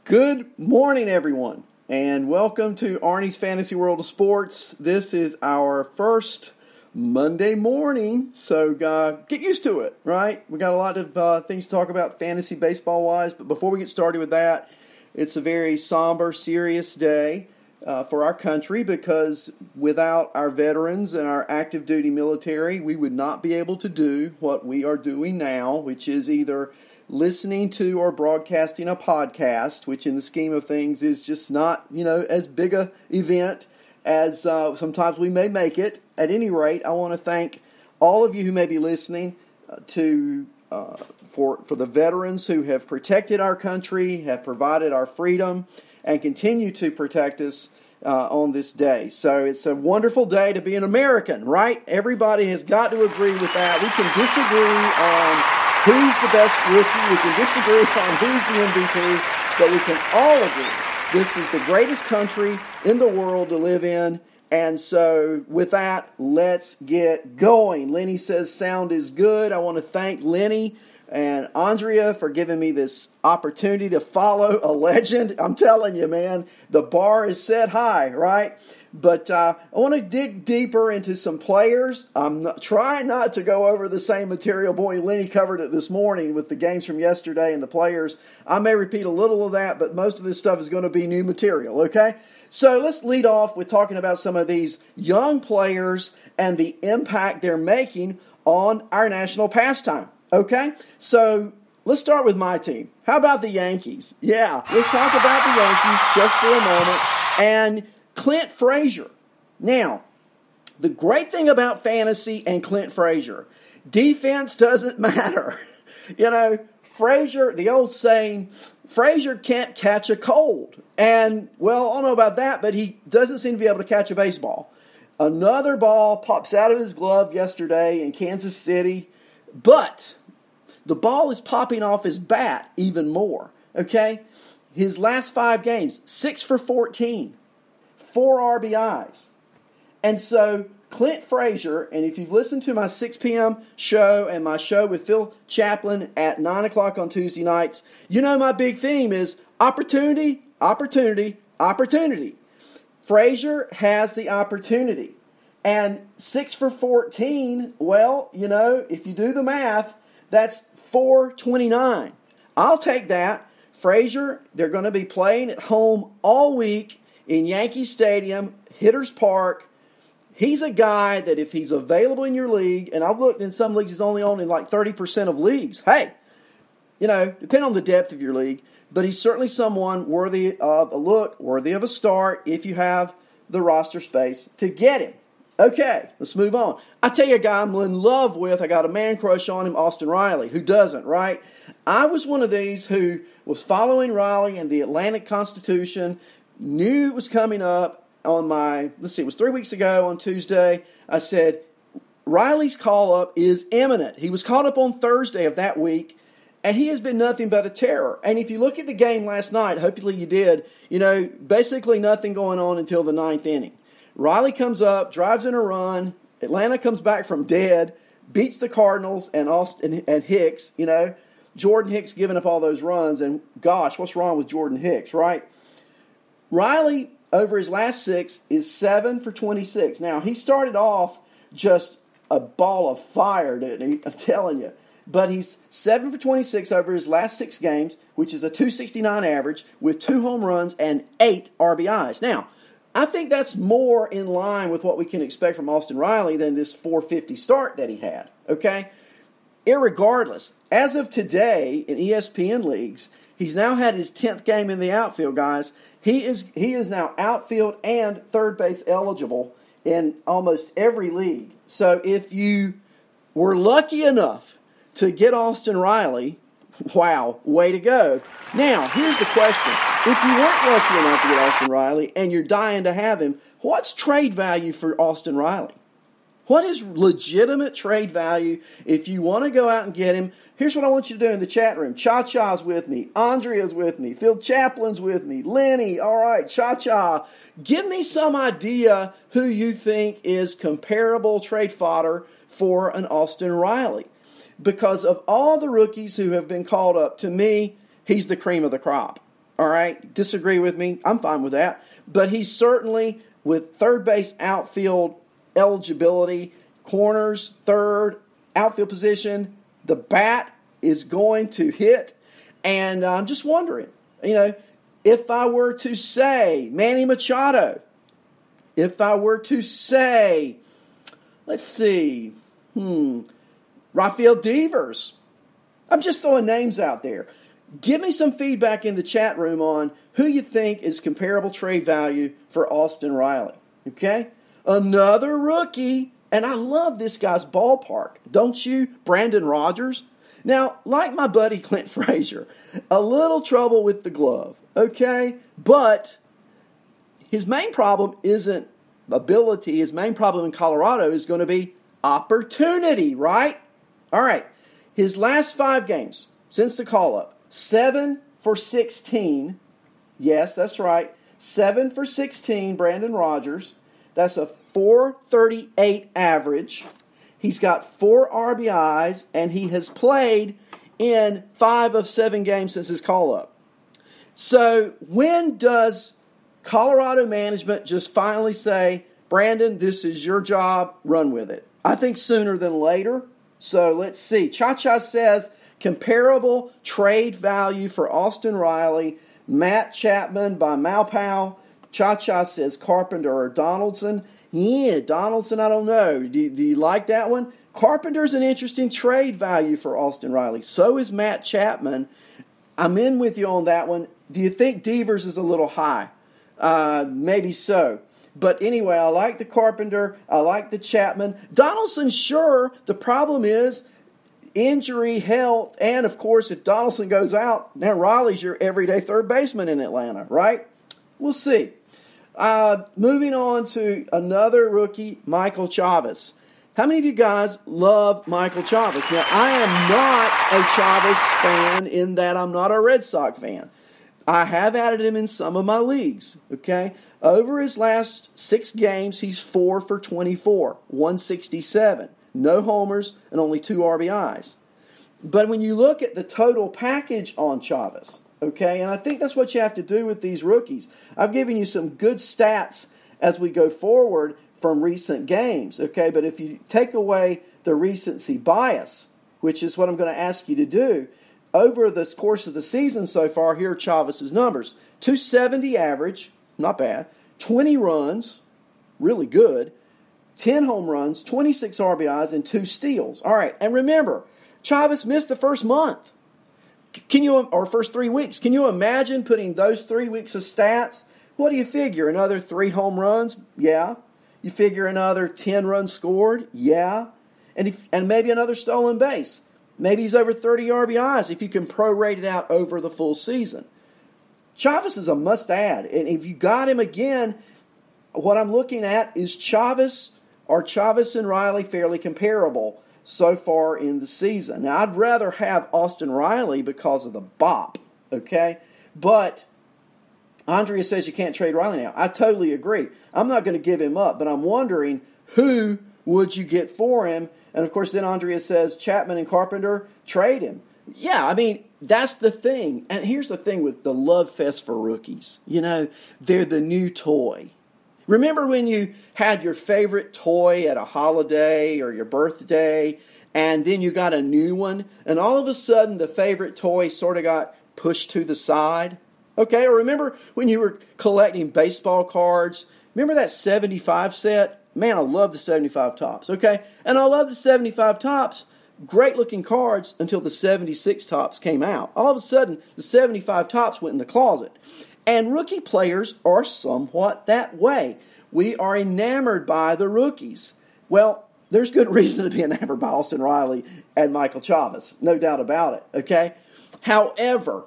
Good morning, everyone, and welcome to Arnie's Fantasy World of Sports. This is our first Monday morning, so get used to it, right? We got a lot of things to talk about fantasy baseball-wise, but before we get started with that, it's a very somber, serious day for our country because without our veterans and our active duty military, we would not be able to do what we are doing now, which is either listening to or broadcasting a podcast, which in the scheme of things is just not, as big a event as sometimes we may make it. At any rate, I want to thank all of you who may be listening for the veterans who have protected our country, have provided our freedom, and continue to protect us on this day. So it's a wonderful day to be an American, right? Everybody has got to agree with that. We can disagree on who's the best rookie, we can disagree on who's the MVP, but we can all agree this is the greatest country in the world to live in. And so with that, let's get going. Lenny says sound is good. I want to thank Lenny and Andrea for giving me this opportunity to follow a legend. I'm telling you, man, the bar is set high, right? But I want to dig deeper into some players. I'm trying not to go over the same material. Boy, Lenny covered it this morning with the games from yesterday and the players. I may repeat a little of that, but most of this stuff is going to be new material, okay? So let's lead off with talking about some of these young players and the impact they're making on our national pastime, okay? So let's start with my team. How about the Yankees? Yeah, let's talk about the Yankees just for a moment. And Clint Frazier. Now, the great thing about fantasy and Clint Frazier, defense doesn't matter. Frazier, the old saying, Frazier can't catch a cold. And, well, I don't know about that, but he doesn't seem to be able to catch a baseball. Another ball pops out of his glove yesterday in Kansas City, but the ball is popping off his bat even more, okay? His last 5 games, 6 for 14. 4 RBIs. And so Clint Frazier, and if you've listened to my 6 p.m. show and my show with Phil Chaplin at 9 o'clock on Tuesday nights, my big theme is opportunity, opportunity, opportunity. Frazier has the opportunity. And 6 for 14, well, if you do the math, that's 429. I'll take that. Frazier, they're going to be playing at home all week in Yankee Stadium, Hitters Park. He's a guy that if he's available in your league, and I've looked in some leagues, he's only on in like 30% of leagues. Hey, depending on the depth of your league, but he's certainly someone worthy of a look, worthy of a start if you have the roster space to get him. Okay, let's move on. I tell you a guy I'm in love with, I got a man crush on him, Austin Riley. Who doesn't, right? I was one of these who was following Riley in the Atlantic Constitution, knew it was coming up on it was 3 weeks ago on Tuesday. I said, Riley's call-up is imminent. He was called up on Thursday of that week, and he has been nothing but a terror. And if you look at the game last night, hopefully you did, basically nothing going on until the 9th inning. Riley comes up, drives in a run. Atlanta comes back from dead, beats the Cardinals and Austin and Hicks. Jordan Hicks giving up all those runs, and gosh, what's wrong with Jordan Hicks, right? Riley, over his last 6, is 7 for 26. Now, he started off just a ball of fire, didn't he? I'm telling you. But he's 7 for 26 over his last 6 games, which is a 269 average, with 2 home runs and 8 RBIs. Now, I think that's more in line with what we can expect from Austin Riley than this 450 start that he had, okay? Irregardless, as of today in ESPN leagues, he's now had his 10th game in the outfield, guys. He is now outfield and third base eligible in almost every league. So if you were lucky enough to get Austin Riley, wow, way to go. Now, here's the question. If you weren't lucky enough to get Austin Riley and you're dying to have him, what's trade value for Austin Riley? What is legitimate trade value if you want to go out and get him? Here's what I want you to do in the chat room. Cha-Cha's with me. Andrea's with me. Phil Chaplin's with me. Lenny, all right, Cha-Cha. Give me some idea who you think is comparable trade fodder for an Austin Riley. Because of all the rookies who have been called up, to me, he's the cream of the crop. All right, disagree with me. I'm fine with that. But he's certainly, with third base outfield eligibility, corners, third, outfield position, the bat is going to hit. And I'm just wondering, if I were to say Manny Machado, if I were to say, let's see, Rafael Devers, I'm just throwing names out there. Give me some feedback in the chat room on who you think is comparable trade value for Austin Riley. Okay? Another rookie, and I love this guy's ballpark. Don't you? Brandon Rogers. Now, like my buddy Clint Frazier, a little trouble with the glove. Okay? But his main problem isn't ability. His main problem in Colorado is going to be opportunity, right? All right. His last 5 games since the call-up, 7 for 16. Yes, that's right. 7 for 16, Brandon Rogers. That's a .438 average. He's got 4 RBIs, and he has played in 5 of 7 games since his call-up. So when does Colorado management just finally say, Brandon, this is your job, run with it? I think sooner than later. So let's see. Cha-Cha says, comparable trade value for Austin Riley, Matt Chapman by Malpow. Cha-Cha says Carpenter or Donaldson. Yeah, Donaldson, I don't know. Do you like that one? Carpenter's an interesting trade value for Austin Riley. So is Matt Chapman. I'm in with you on that one. Do you think Devers is a little high? Maybe so. But anyway, I like the Carpenter. I like the Chapman. Donaldson, sure. The problem is injury, health, and, of course, if Donaldson goes out, now Riley's your everyday third baseman in Atlanta, right? We'll see. Moving on to another rookie, Michael Chavis. How many of you guys love Michael Chavis? Now, I am not a Chavis fan in that I'm not a Red Sox fan. I have added him in some of my leagues, okay? Over his last 6 games, he's 4 for 24, 167. No homers and only 2 RBIs. But when you look at the total package on Chavis, okay, and I think that's what you have to do with these rookies. I've given you some good stats as we go forward from recent games, okay? But if you take away the recency bias, which is what I'm going to ask you to do, over the course of the season so far, here are Chavis' numbers. 270 average, not bad. 20 runs, really good. 10 home runs, 26 RBIs, and 2 steals. All right, and remember, Chavis missed the first month. Or first 3 weeks. Can you imagine putting those 3 weeks of stats? What do you figure? Another 3 home runs? Yeah. You figure another 10 runs scored? Yeah. And maybe another stolen base. Maybe he's over 30 RBIs if you can prorate it out over the full season. Chavis is a must-add. And if you got him again, what I'm looking at is Chavis and Riley fairly comparable so far in the season. Now, I'd rather have Austin Riley because of the bop, okay? But Andrea says you can't trade Riley now. I totally agree. I'm not going to give him up, but I'm wondering who would you get for him? And, of course, then Andrea says Chapman and Carpenter, trade him. Yeah, I mean, that's the thing. And here's the thing with the love fest for rookies. They're the new toy. Remember when you had your favorite toy at a holiday or your birthday, and then you got a new one, and all of a sudden the favorite toy sort of got pushed to the side? Okay, or remember when you were collecting baseball cards? Remember that 75 set? Man, I love the 75 tops, okay? And I love the 75 tops. Great-looking cards until the 76 tops came out. All of a sudden, the 75 tops went in the closet. And rookie players are somewhat that way. We are enamored by the rookies. Well, there's good reason to be enamored by Austin Riley and Michael Chavis. No doubt about it, okay? However,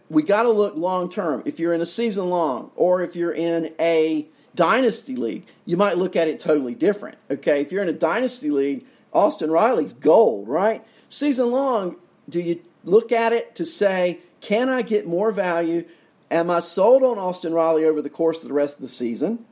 we got to look long-term. If you're in a season-long or if you're in a dynasty league, you might look at it totally different, okay? If you're in a dynasty league, Austin Riley's gold, right? Season-long, do you look at it to say, can I get more value? Am I sold on Austin Riley over the course of the rest of the season?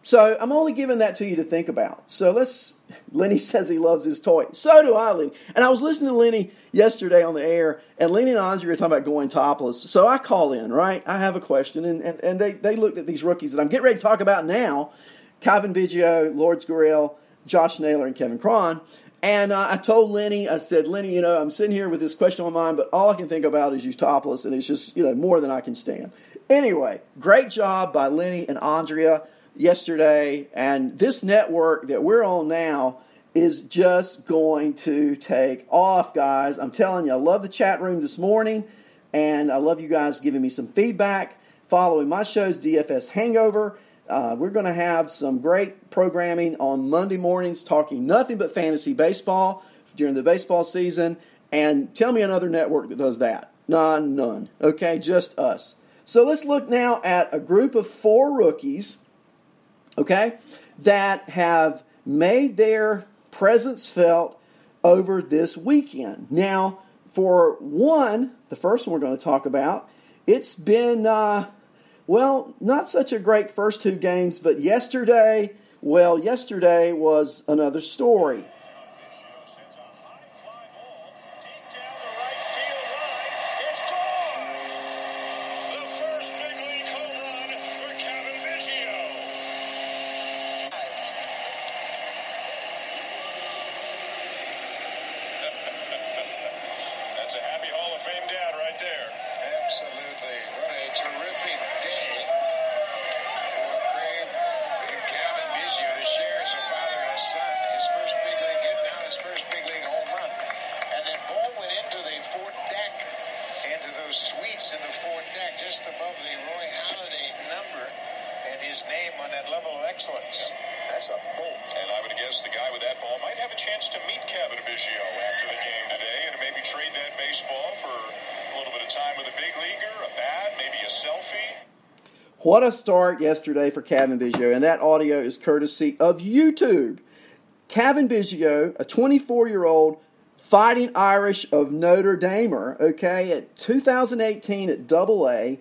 So I'm only giving that to you to think about. So let's Lenny says he loves his toy. So do I, Lenny. And I was listening to Lenny yesterday on the air, and Lenny and Andrea were talking about going topless. So I call in, right? I have a question, and they looked at these rookies that I'm getting ready to talk about now. Calvin Biggio, Lourdes Gurriel, Josh Naylor, and Kevin Cron. And I told Lenny, I said, Lenny, I'm sitting here with this question on my mind, but all I can think about is you topless, and it's just, more than I can stand. Anyway, great job by Lenny and Andrea yesterday, and this network that we're on now is just going to take off, guys. I'm telling you, I love the chat room this morning, and I love you guys giving me some feedback, following my shows, DFS Hangover. We're going to have some great programming on Monday mornings, talking nothing but fantasy baseball during the baseball season. And tell me another network that does that. None. Okay, just us. So let's look now at a group of 4 rookies, okay, that have made their presence felt over this weekend. Now, for one, the first one we're going to talk about, it's been... not such a great first 2 games, but yesterday was another story. That's a happy Hall of Fame dad right there. Absolutely. What a terrific day for brave Calvin Biggio to share as a father and a son. His first big league hit, now his first big league home run. And that ball went into the fourth deck, into those suites in the fourth deck, just above the Roy Halladay number and his name on that level of excellence. That's a bolt. And I would guess the guy with that ball might have a chance to meet Calvin Biggio after the game today and maybe trade that baseball for a little bit of time with a big leaguer, a bat, maybe a selfie. What a start yesterday for Calvin Biggio, and that audio is courtesy of YouTube. Calvin Biggio, a 24-year-old Fighting Irish of Notre Damer, okay, at 2018 at Double-A,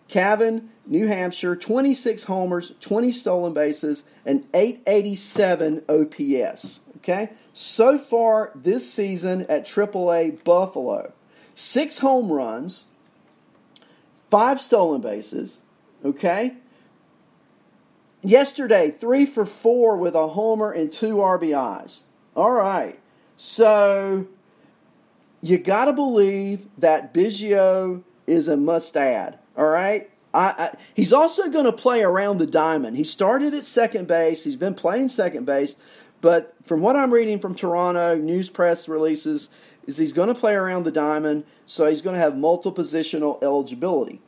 Calvin, New Hampshire, 26 homers, 20 stolen bases, and 887 OPS, okay? So far this season at AAA Buffalo, 6 home runs, 5 stolen bases, okay? Yesterday, 3 for 4 with a homer and 2 RBIs. All right, so you got to believe that Biggio is a must-add, all right? He's also going to play around the diamond. He started at second base. He's been playing second base. But from what I'm reading from Toronto news press releases, is he's going to play around the diamond, so he's going to have multiple positional eligibility.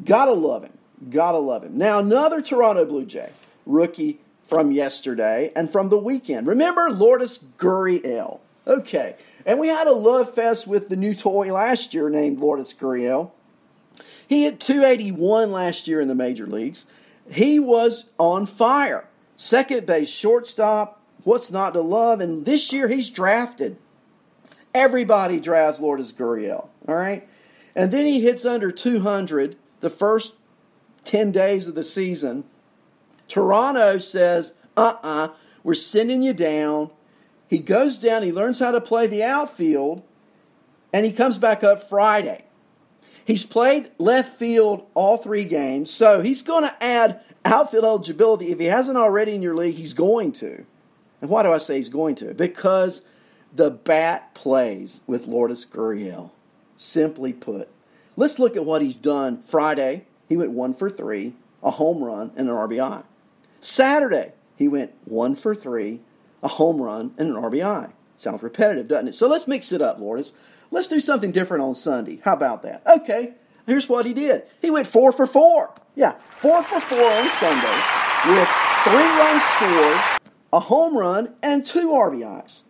Gotta love him. Gotta love him. Now, another Toronto Blue Jay, rookie from yesterday and from the weekend. Remember Lourdes Gurriel? Okay. And we had a love fest with the new toy last year named Lourdes Gurriel. He hit 281 last year in the major leagues. He was on fire. Second base, shortstop, what's not to love? And this year he's drafted. Everybody drafts Lourdes Gurriel, all right? And then he hits under 200 the first 10 days of the season. Toronto says, we're sending you down. He goes down, he learns how to play the outfield, and he comes back up Friday. He's played left field all 3 games, so he's going to add outfield eligibility. If he hasn't already in your league, he's going to. And why do I say he's going to? Because the bat plays with Lourdes Gurriel, simply put. Let's look at what he's done. Friday, he went 1 for 3, a home run, and an RBI. Saturday, he went 1 for 3, a home run, and an RBI. Sounds repetitive, doesn't it? So let's mix it up, Lourdes. Let's do something different on Sunday. How about that? Okay, here's what he did. He went 4 for 4. Yeah, 4 for 4 on Sunday with 3 runs scored, a home run, and 2 RBIs.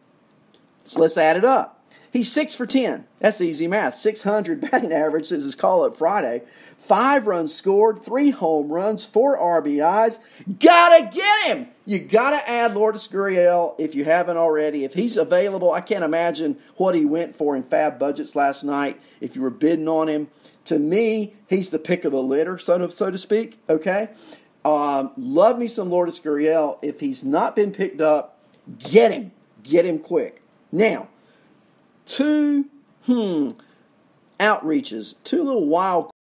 So let's add it up. He's 6 for 10. That's easy math. 600 batting average since his call-up Friday. 5 runs scored, 3 home runs, 4 RBIs. Gotta get him! You gotta add Lourdes Gurriel if you haven't already. If he's available, I can't imagine what he went for in fab budgets last night if you were bidding on him. To me, he's the pick of the litter, so to speak, okay? Love me some Lourdes Gurriel. If he's not been picked up, Get him. Get him quick. Now, two outreaches, two little wild